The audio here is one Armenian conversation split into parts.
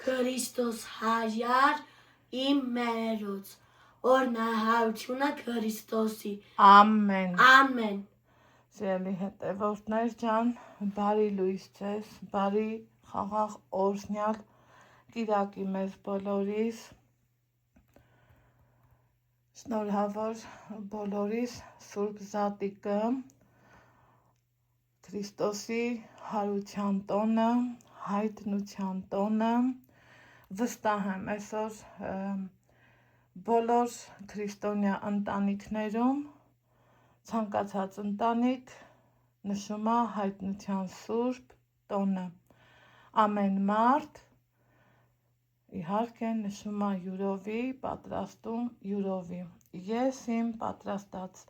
Քրիստոս հայար իմ մերոց, օրհնահարությունը Քրիստոսի։ Ամեն։ Ամեն։ Սիրելի հետևորդներ ջան, բարի լույս ձեզ, բարի խաղաղ օրհնյալ կիրակի մեզ բոլորիս, շնորհավոր բոլորիս Սուրբ Զատիկը, Քրիստոսի հարության տոնը, հայտնության տոնը, վստահ եմ այսօր բոլոր քրիստոնյա ընտանիքներում ցանկացած ընտանիք նշում է հայտնության Սուրբ տոնը, ամեն մարդ իհարկե նշում է յուրովի, պատրաստում յուրովի, ես իմ պատրաստած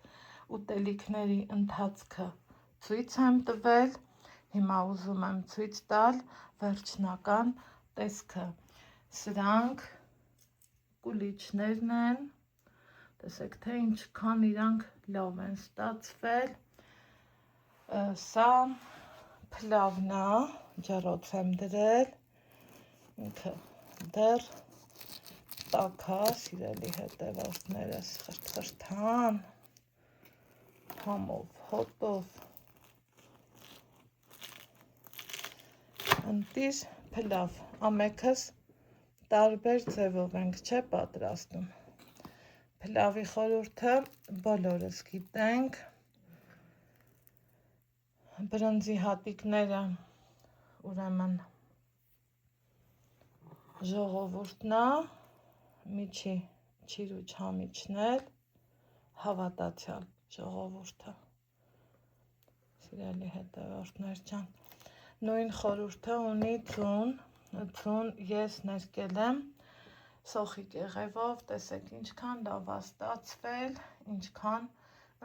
ուտելիքների ընթացքը ցույց եմ տվել, հիմա ուզում եմ ցույց տալ վերջնական տեսքը, սրանք կուլիչներն են, տեսեք թե ինչքան իրանք լավ են ստացվել, սա փլավն է, ջեռոց եմ դրել, ինքը դեռ տաք է, սիրելի հետևորդներս, խրթխրթան, համով, հոտով, ընտիր փլավ, ամենքս տարբեր ձևով ենք չէ պատրաստում, փլավի խորհուրդը բոլորս գիտենք, բրնձի հատիկները ուրեմն ժողովուրդն է, միջի չիր ու չամիչնել, հավատացյալ ժողովուրդը, սիրելի հետևորդներ ջան, նույն խորհուրդը ունի ցուն, ես ներկել եմ սոխի կեղևով, տեսեք ինչքան լավ է ստացվել, ինչքան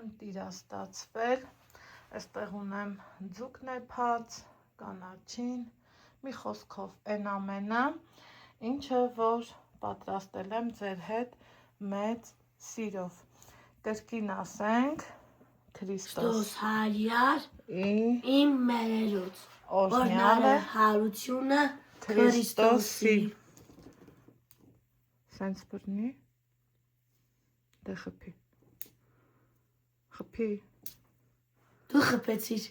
ընտիր է ստացվել, այստեղ ունեմ ձուկ նեփած, կանաչին, մի խոսքով այն ամենը, ինչը որ պատրաստել եմ ձեր հետ մեծ սիրով, կրկին ասենք, Քրիստոս հայար իմ մերոց, օրհնահարությունը Քրիստոսի։ Սենց բռնի, դե խփի, խփի, Դու խփեցիր,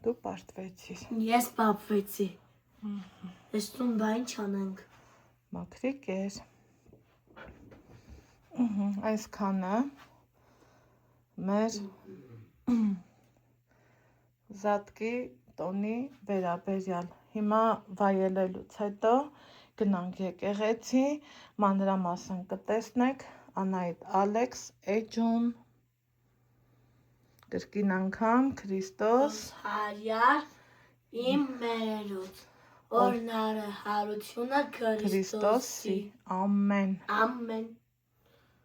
դու պարտվեցիր, ես պապվեցի, տեսնում բա ինչ անենք, մաքրիկ էր, այսքանը մեր Զատկի տոնի վերաբերյալ, հիմա վայելելուց հետո գնանք եկեղեցի, մանրամասն կտեսնեք Անահիտ Ալեքս էջում, կրկին անգամ Քրիստոս հայար իմ մերոց, օրհնահարությունը Քրիստոսի, ամեն, ամեն։